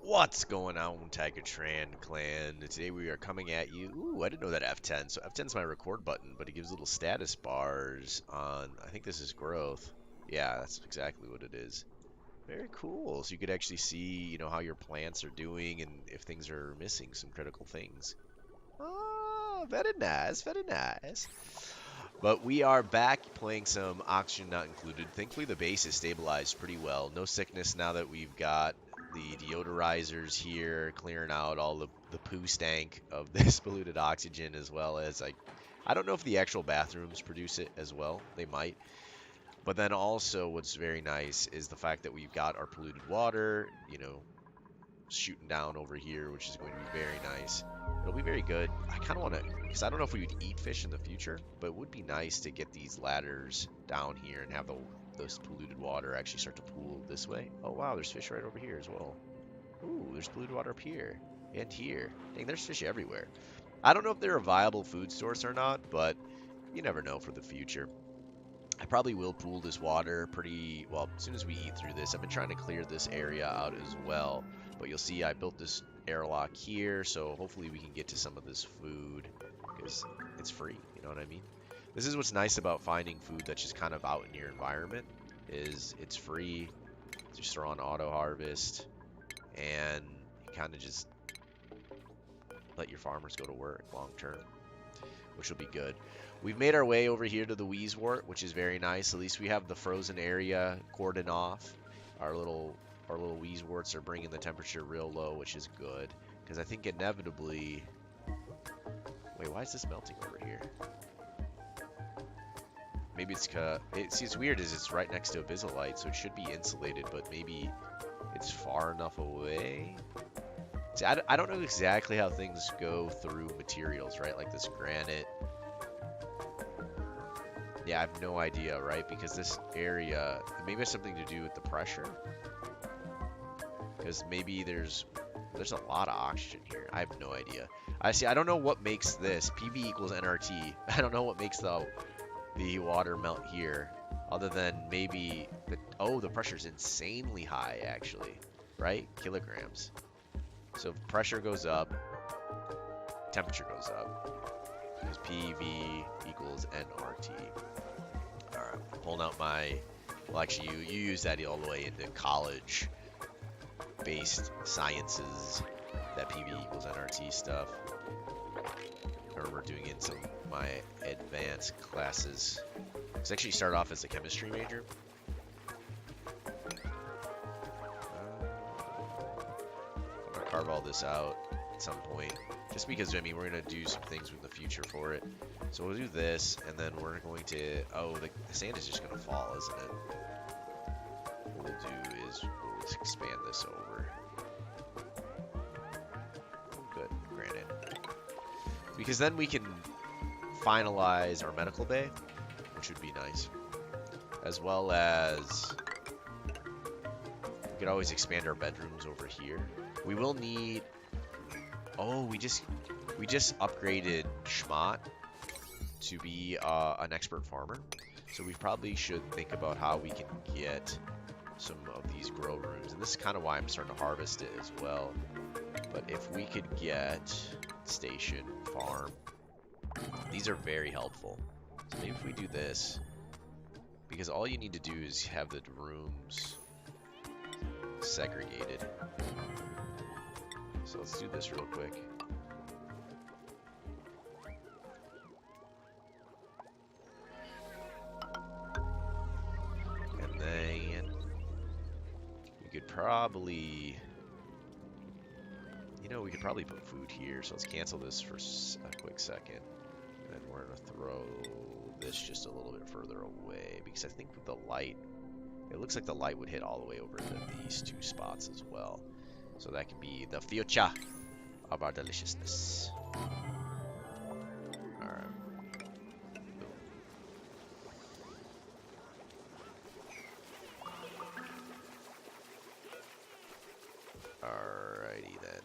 What's going on, Tiger Tran clan? Today we are coming at you. Ooh, I didn't know that F10. So F10 is my record button, but it gives little status bars on. I think this is growth. Yeah, that's exactly what it is. Very cool. So you could actually see, how your plants are doing and if things are missing some critical things. Oh, very nice, very nice. But we are back playing some Oxygen Not Included. Thankfully, the base is stabilized pretty well. No sickness now that we've got the deodorizers here, clearing out all the poo stank of this polluted oxygen, as well as, I don't know if the actual bathrooms produce it as well. They might. But then also, what's very nice is the fact that we've got our polluted water, shooting down over here, which is going to be very nice. It'll be very good. I kind of want to, because I don't know if we would eat fish in the future, but it would be nice to get these ladders down here and have this polluted water actually start to pool this way. Oh wow, there's fish right over here as well. Ooh, there's polluted water up here and here. Dang, there's fish everywhere. I don't know if they're a viable food source or not, but you never know for the future. I probably will pool this water pretty well as soon as we eat through this. I've been trying to clear this area out as well, but you'll see I built this airlock here, so hopefully we can get to some of this food because it's free, you know what I mean? This is what's nice about finding food that's just kind of out in your environment is it's free. Just throw on auto harvest and you kind of just let your farmers go to work long term, which will be good. We've made our way over here to the Wheezewort, which is very nice. At least we have the frozen area cordoned off. Our little Wheezeworts are bringing the temperature real low, which is good. Because I think inevitably... Wait, why is this melting over here? Maybe it's... See, it's weird is it's right next to Abyssalite, so it should be insulated, but maybe it's far enough away? See, I don't know exactly how things go through materials, right? Like this granite... Yeah, I have no idea, right? Because this area, maybe it's something to do with the pressure. Because maybe there's a lot of oxygen here. I have no idea. I don't know what makes this PV equals nRT. I don't know what makes the water melt here, other than maybe the pressure's insanely high actually, right? Kilograms. So if pressure goes up, temperature goes up. Because PV equals nRT. Alright, pulling out my... Well, actually, you use that all the way into college-based sciences, that PV equals nRT stuff. I remember doing it in some of my advanced classes. I actually started off as a chemistry major. I'm going to carve all this out at some point. Just because, I mean, we're going to do some things in the future for it. So we'll do this, and then we're going to... Oh, the sand is just going to fall, isn't it? What we'll do is we'll expand this over. Oh, good. Granite. Because then we can finalize our medical bay, which would be nice. As well as... We could always expand our bedrooms over here. We will need... Oh, we just upgraded Smite to be an expert farmer. So we probably should think about how we can get some of these grow rooms. And this is kind of why I'm starting to harvest it as well. But if we could get station, farm, these are very helpful. So maybe if we do this, because all you need to do is have the rooms segregated. So let's do this real quick. And then we could probably, we could probably put food here. So let's cancel this for a quick second. And then we're going to throw this just a little bit further away because I think with the light, it looks like the light would hit all the way over to these two spots as well. So that can be the future of our deliciousness. Alright. Alrighty then.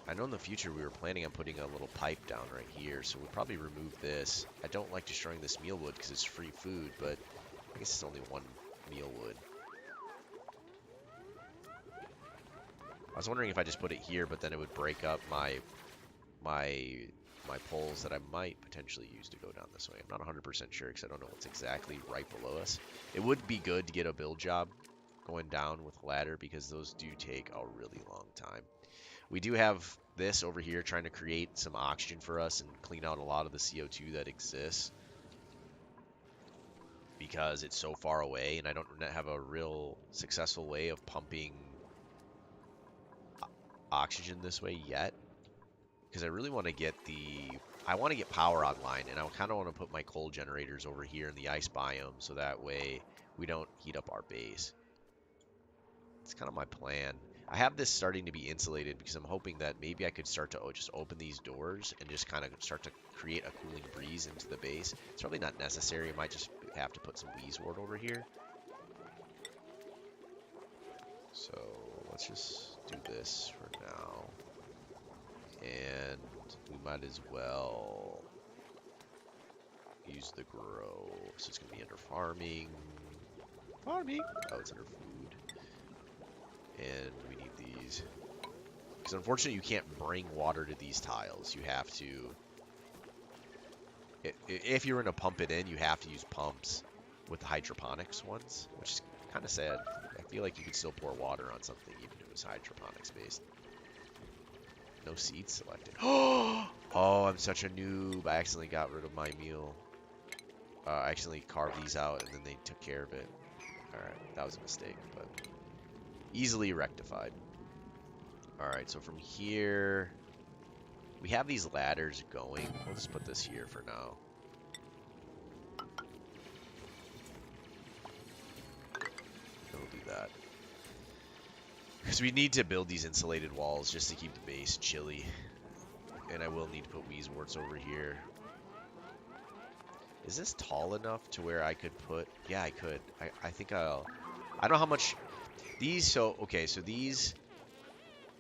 I know in the future we were planning on putting a little pipe down right here, so we'll probably remove this. I don't like destroying this mealwood because it's free food, but I guess it's only one mealwood. I was wondering if I just put it here, but then it would break up my poles that I might potentially use to go down this way. I'm not 100% sure because I don't know what's exactly right below us. It would be good to get a build job going down with a ladder because those do take a really long time. We do have this over here trying to create some oxygen for us and clean out a lot of the CO2 that exists because it's so far away, and I don't have a real successful way of pumping oxygen this way yet. Because I really want to get power online, and I kind of want to put my coal generators over here in the ice biome so that way we don't heat up our base. It's kind of my plan. I have this starting to be insulated because I'm hoping that maybe I could start to just open these doors and just kind of start to create a cooling breeze into the base. It's probably not necessary. I might just have to put some wheezewort over here. So let's just do this for now. And we might as well use the grow. So it's going to be under farming. Farming! Oh, it's under food. And we need these. Because unfortunately you can't bring water to these tiles. You have to... If you're going to pump it in, you have to use pumps with the hydroponics ones. Which is kind of sad. I feel like you could still pour water on something even if it was hydroponics based. No seeds selected. Oh, I'm such a noob. I accidentally got rid of my meal. I accidentally carved these out and then they took care of it. Alright, that was a mistake, but easily rectified. Alright, so from here, we have these ladders going. We'll just put this here for now. We'll do that. Because we need to build these insulated walls just to keep the base chilly. And I will need to put wheezworts over here. Is this tall enough to where I could put... Yeah, I could. I think I'll... I don't know how much... These, so... Okay, so these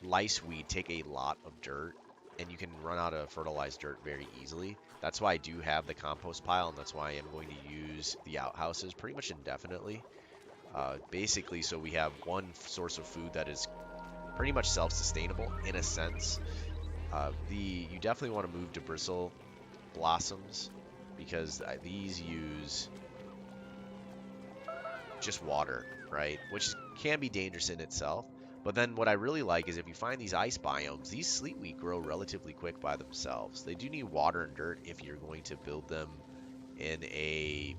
lice weed take a lot of dirt. And you can run out of fertilized dirt very easily. That's why I do have the compost pile. And that's why I am going to use the outhouses pretty much indefinitely. Basically, so we have one source of food that is pretty much self-sustainable in a sense. You definitely want to move to bristle blossoms because these use just water, right? Which can be dangerous in itself. But then what I really like is if you find these ice biomes, these sleetweed grow relatively quick by themselves. They do need water and dirt if you're going to build them in a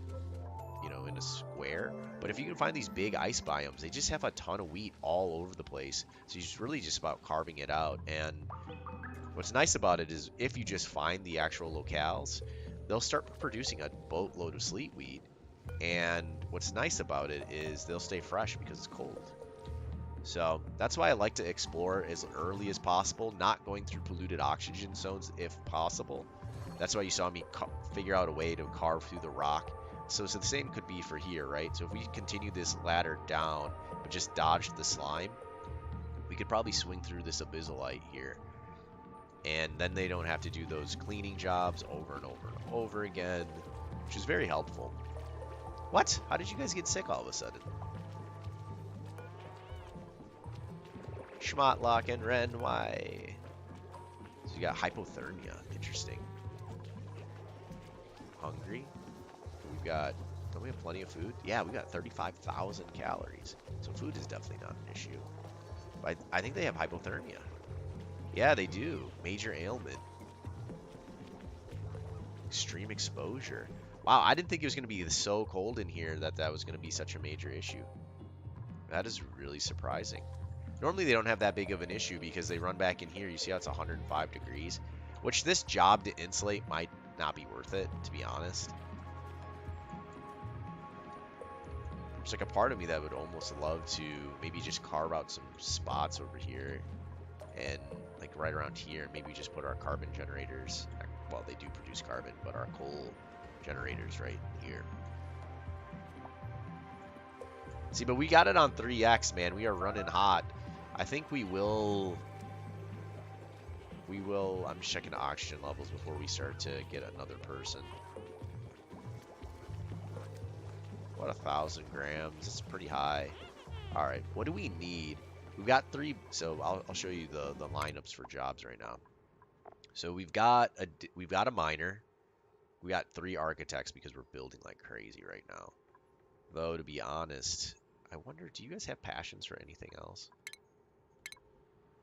in a square. But if you can find these big ice biomes, they just have a ton of wheat all over the place. So it's really just about carving it out. And what's nice about it is if you just find the actual locales, they'll start producing a boatload of sleetweed. And what's nice about it is they'll stay fresh because it's cold. So that's why I like to explore as early as possible, not going through polluted oxygen zones if possible. That's why you saw me figure out a way to carve through the rock. So the same could be for here, right? So if we continue this ladder down, but just dodge the slime, we could probably swing through this abyssalite here. And then they don't have to do those cleaning jobs over and over and over again, which is very helpful. What? How did you guys get sick all of a sudden? Schmotlock and Ren, why? So you got hypothermia. Interesting. Hungry? Don't we have plenty of food? Yeah, we got 35,000 calories. So food is definitely not an issue. But I think they have hypothermia. Yeah, they do. Major ailment. Extreme exposure. Wow, I didn't think it was going to be so cold in here that was going to be such a major issue. That is really surprising. Normally they don't have that big of an issue because they run back in here. You see how it's 105 degrees? Which this job to insulate might not be worth it, to be honest. There's like a part of me that would almost love to maybe just carve out some spots over here and like right around here, and maybe just put our carbon generators, well, they do produce carbon, but our coal generators right here. See, but we got it on 3x, man. We are running hot. I think we will, I'm just checking the oxygen levels before we start to get another person. What, 1,000 grams? It's pretty high. All right, what do we need? We've got three, so I'll show you the lineups for jobs right now. So we've got a miner. We got 3 architects because we're building like crazy right now. Though to be honest, I wonder, do you guys have passions for anything else?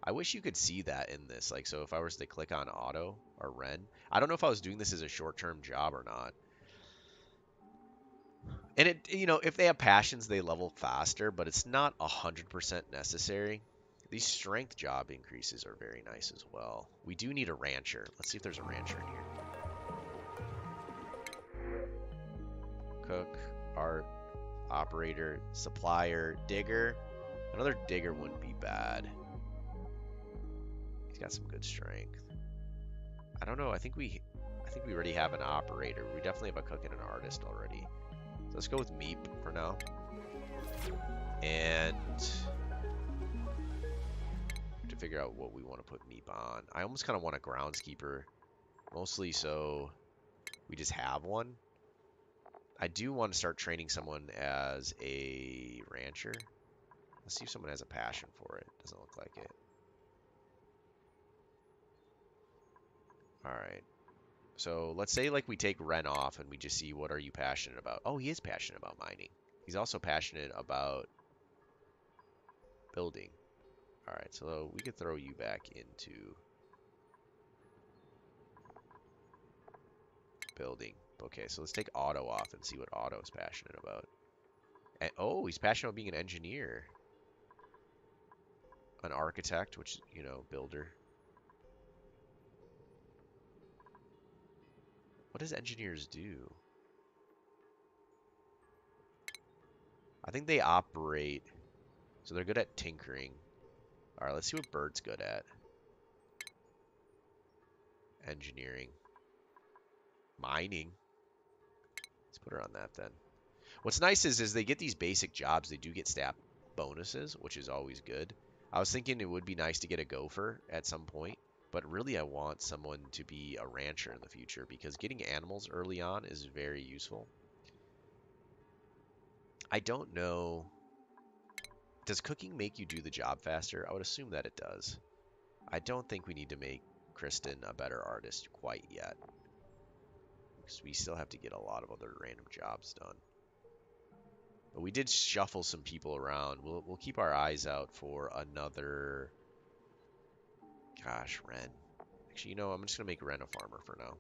I wish you could see that in this. Like, so if I was to click on auto or Ren, I don't know if I was doing this as a short-term job or not. And if they have passions, they level faster, but it's not 100% necessary. These strength job increases are very nice as well. We do need a rancher. Let's see if there's a rancher in here. Cook, art, operator, supplier, digger. Another digger wouldn't be bad. He's got some good strength. I don't know. I think we already have an operator. We definitely have a cook and an artist already. So let's go with Meep for now. And to figure out what we want to put Meep on. I almost kind of want a groundskeeper, mostly so we just have one. I do want to start training someone as a rancher. Let's see if someone has a passion for it. Doesn't look like it. Alright. So let's say like we take Ren off and we just see what are you passionate about. Oh, he is passionate about mining. He's also passionate about building. Alright, so we could throw you back into building. Okay, so let's take Auto off and see what Auto is passionate about. And, oh, he's passionate about being an engineer. An architect, which, builder. What does engineers do? I think they operate... So they're good at tinkering. Alright, let's see what Bird's good at. Engineering. Mining. Let's put her on that then. What's nice is they get these basic jobs. They do get stat bonuses, which is always good. I was thinking it would be nice to get a gopher at some point. But really, I want someone to be a rancher in the future because getting animals early on is very useful. I don't know. Does cooking make you do the job faster? I would assume that it does. I don't think we need to make Kristen a better artist quite yet. Because we still have to get a lot of other random jobs done. But we did shuffle some people around. We'll keep our eyes out for another... Gosh, Ren. Actually, I'm just going to make Ren a farmer for now.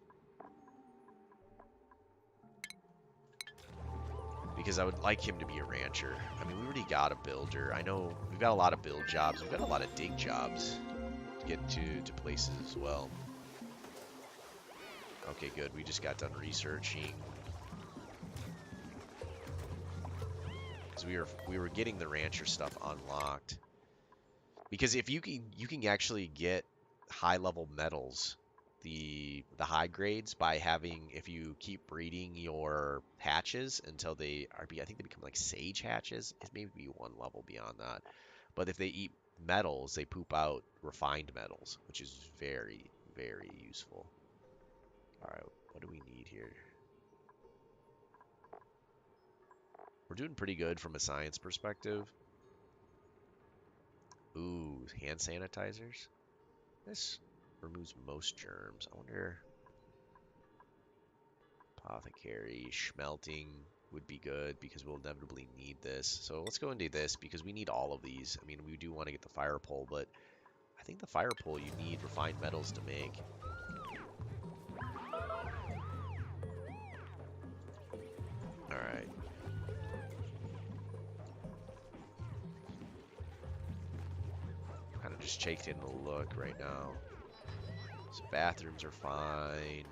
Because I would like him to be a rancher. I mean, we already got a builder. I know we've got a lot of build jobs. We've got a lot of dig jobs to get to places as well. Okay, good. We just got done researching. Because we were getting the rancher stuff unlocked. Because if you can actually get high level metals, the high grades by having, if you keep breeding your hatches until they are, I think they become like sage hatches. It may be one level beyond that. But if they eat metals, they poop out refined metals, which is very, very useful. Alright, what do we need here? We're doing pretty good from a science perspective. Ooh, hand sanitizers. This removes most germs. I wonder... Apothecary, smelting would be good because we'll inevitably need this. So let's go into this because we need all of these. I mean, we do want to get the fire pole, but I think the fire pole you need refined metals to make. Alright. Kind of just taking a look right now. So bathrooms are fine.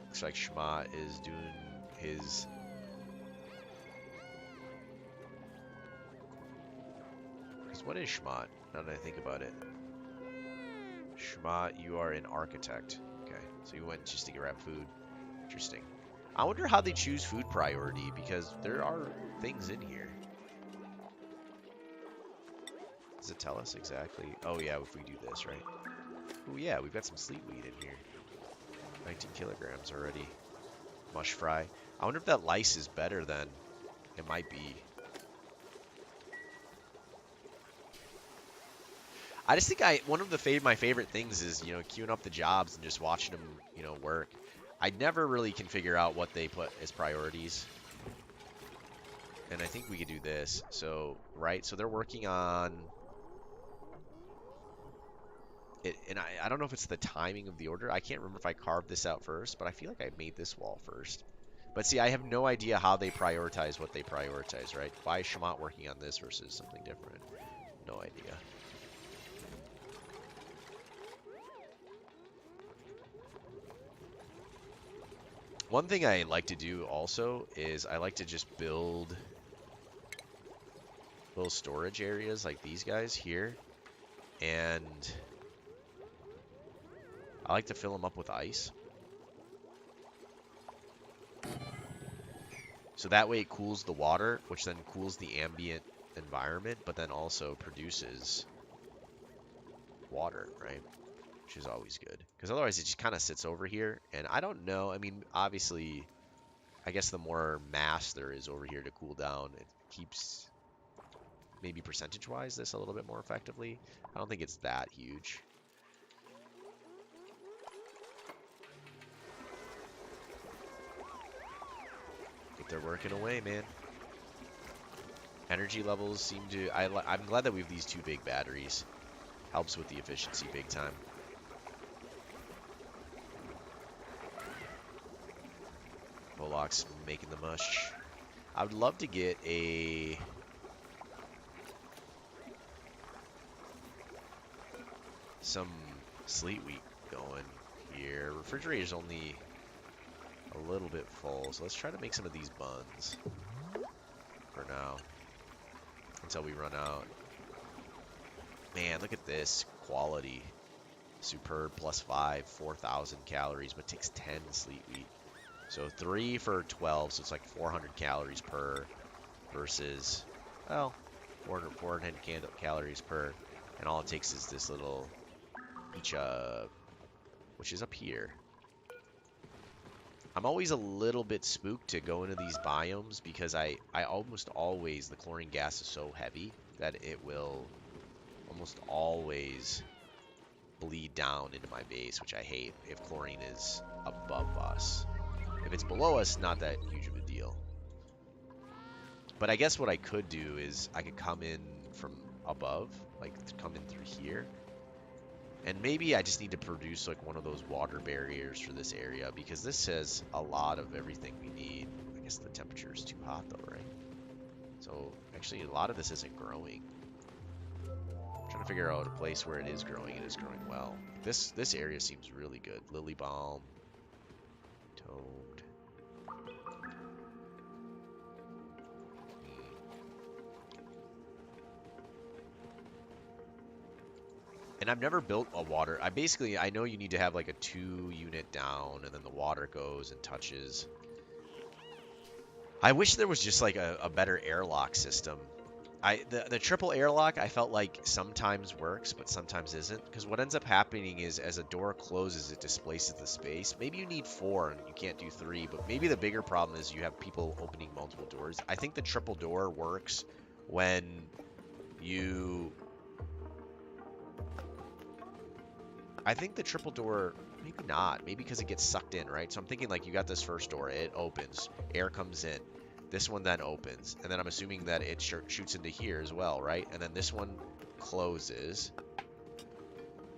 Looks like Smite is doing his... Because what is Smite? Now that I think about it. Smite, you are an architect. Okay, so you went just to grab food. Interesting. I wonder how they choose food priority, because there are things in here. Does it tell us exactly? Oh yeah, if we do this, right? Oh yeah, we've got some sleet weed in here. 19 kilograms already. Mush fry. I wonder if that lice is better than it might be. I just think one of my favorite things is, you know, queuing up the jobs and just watching them, you know, work. I never really can figure out what they put as priorities. And I think we could do this. So, right, so they're working on it, and I don't know if it's the timing of the order. I can't remember if I carved this out first, but I feel like I made this wall first. But see, I have no idea how they prioritize what they prioritize, right? Why is Shamat working on this versus something different? No idea. One thing I like to do also is I like to just build little storage areas like these guys here. And I like to fill them up with ice. So that way it cools the water, which then cools the ambient environment, but then also produces water, right? Which is always good. Because otherwise it just kind of sits over here. And I don't know. I mean, obviously, I guess the more mass there is over here to cool down, it keeps, maybe percentage-wise, this a little bit more effectively. I don't think it's that huge. But they're working away, man. Energy levels seem to... I'm glad that we have these 2 big batteries. Helps with the efficiency big time. Pollock's making the mush. I would love to get some sleet wheat going here. Refrigerator's only a little bit full, so let's try to make some of these buns for now until we run out. Man, look at this quality. Superb, +5, 4,000 calories, but takes 10 sleet wheat. So 3 for 12, so it's like 400 calories per versus, well, 410 calories per. And all it takes is this little Icha, which is up here. I'm always a little bit spooked to go into these biomes because I almost always, the chlorine gas is so heavy that it will almost always bleed down into my base, which I hate if chlorine is above us. If it's below us, not that huge of a deal. But I guess what I could do is I could come in from above, like come in through here. And maybe I just need to produce like one of those water barriers for this area because this has a lot of everything we need. I guess the temperature is too hot though, right? So actually a lot of this isn't growing. I'm trying to figure out a place where it is growing. It is growing well. This area seems really good. Lily balm, toad. And I've never built a water. I know you need to have like a 2-unit down, and then the water goes and touches. I wish there was just like a better airlock system. The triple airlock I felt like sometimes works, but sometimes isn't. Because what ends up happening is as a door closes, it displaces the space. Maybe you need 4 and you can't do 3, but maybe the bigger problem is you have people opening multiple doors. I think the triple door works when you... I think the triple door, maybe not. Maybe because it gets sucked in, right? So I'm thinking like you got this first door, it opens, air comes in. This one then opens, and then I'm assuming that it shoots into here as well, right? And then this one closes.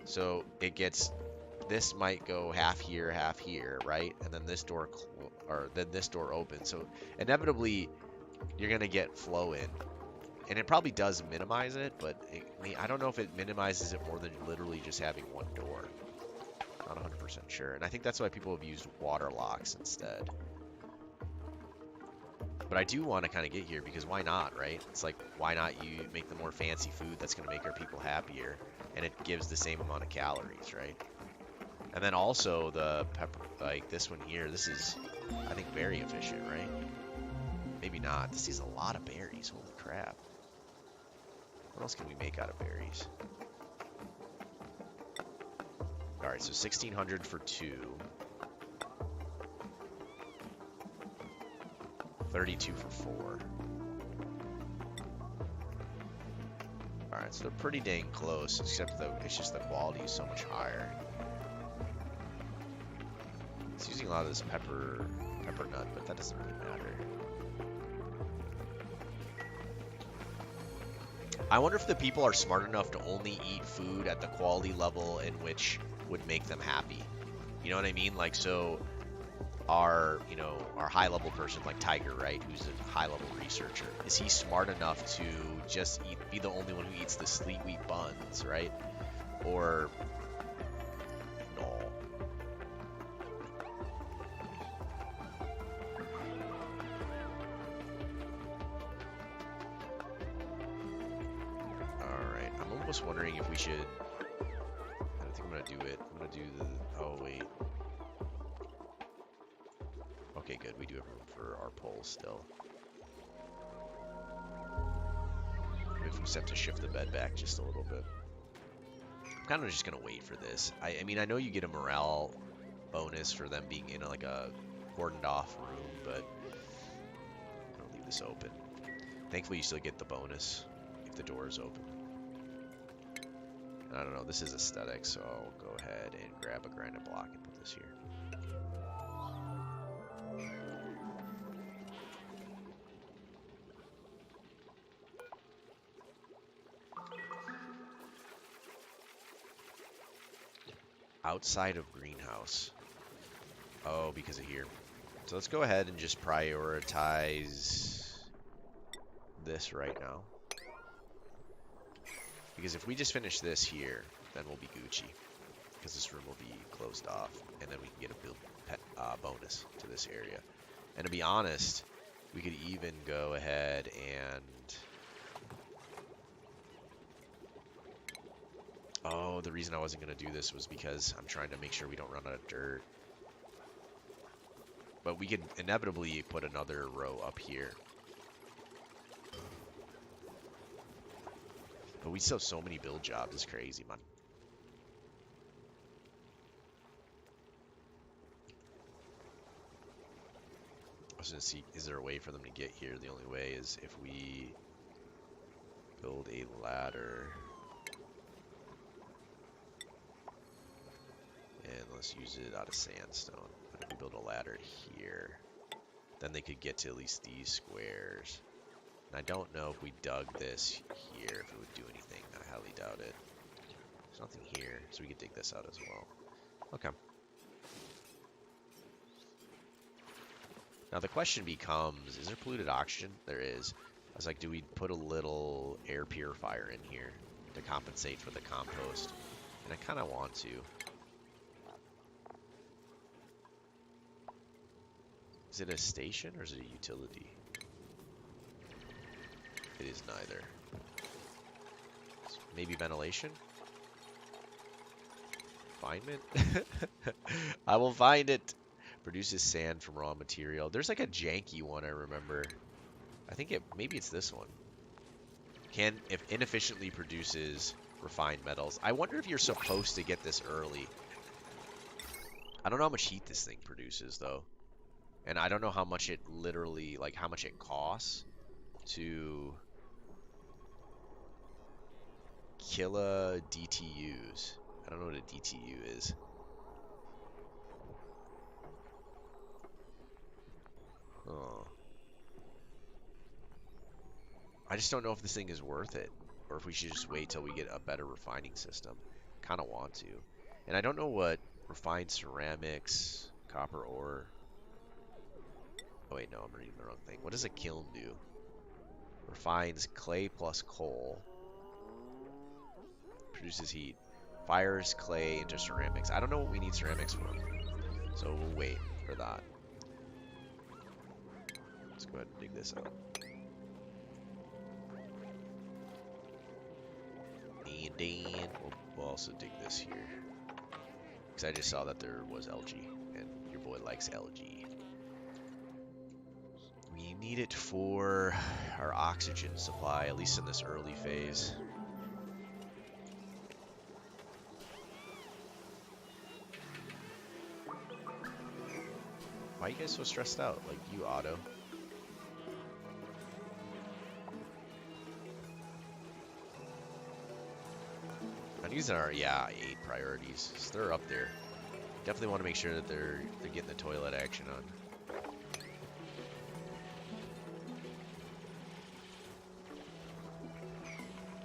So it gets, this might go half here, right? And then this door, this door opens. So inevitably, you're gonna get flow in. And it probably does minimize it, but I don't know if it minimizes it more than literally just having one door. Not 100% sure. And I think that's why people have used water locks instead. But I do want to kind of get here because why not, right? It's like, why not you make the more fancy food that's going to make our people happier, and it gives the same amount of calories, right? And then also the pepper, like this one here, this is, I think, very efficient, right? Maybe not. This is a lot of berries. Holy crap. What else can we make out of berries? Alright, so 1,600 for 2. 32 for 4. Alright, so they're pretty dang close, except it's just the quality is so much higher. It's using a lot of this pepper nut, but that doesn't really matter. I wonder if the people are smart enough to only eat food at the quality level in which would make them happy. You know what I mean? Like, so our high level person like Tiger, right, who's a high level researcher, is he smart enough to just be the only one who eats the sleet wheat buns, right? Or no? All right, I'm almost wondering if we should. I don't think I'm gonna do it. I'm gonna do the. Oh wait. Okay, good. We do have room for our poles still. Maybe we just have to shift the bed back just a little bit. I'm kind of just gonna wait for this. I mean, I know you get a morale bonus for them being in like a cordoned off room, but I'm gonna leave this open. Thankfully, you still get the bonus if the door is open. I don't know. This is aesthetic, so I'll go ahead and grab a granite block and put this here. Outside of greenhouse. Oh, because of here. So let's go ahead and just prioritize this right now. Because if we just finish this here, then we'll be Gucci. Because this room will be closed off. And then we can get a build bonus to this area. And to be honest, we could even go ahead and... Oh, the reason I wasn't going to do this was because I'm trying to make sure we don't run out of dirt. But we could inevitably put another row up here. But we still have so many build jobs. It's crazy, man. I was going to see, is there a way for them to get here? The only way is if we build a ladder. And let's use it out of sandstone. But if we build a ladder here, then they could get to at least these squares. And I don't know if we dug this here, if it would do anything. I highly doubt it. There's nothing here, so we could dig this out as well. Okay. Now the question becomes, is there polluted oxygen? There is. I was like, do we put a little air purifier in here to compensate for the compost? And I kind of want to. Is it a station or is it a utility? It is neither. Maybe ventilation? Refinement? I will find it. Produces sand from raw material. There's like a janky one I remember. I think maybe it's this one. If inefficiently produces refined metals. I wonder if you're supposed to get this early. I don't know how much heat this thing produces though. And I don't know how much it literally, like how much it costs to kill a DTUs. I don't know what a DTU is. Oh. I just don't know if this thing is worth it. Or if we should just wait till we get a better refining system. Kind of want to. And I don't know what refined ceramics, copper ore. Oh wait, no, I'm reading the wrong thing. What does a kiln do? Refines clay plus coal. Produces heat. Fires clay into ceramics. I don't know what we need ceramics for. So we'll wait for that. Let's go ahead and dig this out. And then we'll also dig this here. Because I just saw that there was algae. And your boy likes algae. We need it for our oxygen supply, at least in this early phase. Why are you guys so stressed out? Like you, Otto. These are, yeah, 8 priorities. So they're up there. Definitely want to make sure that they're getting the toilet action on.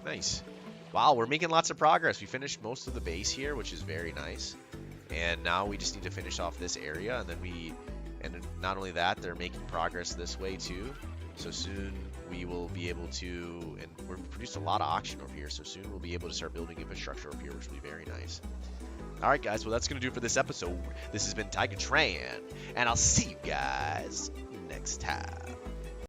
Nice. Wow, we're making lots of progress. We finished most of the base here, which is very nice. And now we just need to finish off this area, and then and not only that, they're making progress this way too. So soon we will be able to, and we've produced a lot of oxygen over here, so soon we'll be able to start building infrastructure over here, which will be very nice. Alright guys, well that's going to do it for this episode. This has been Tran, and I'll see you guys next time.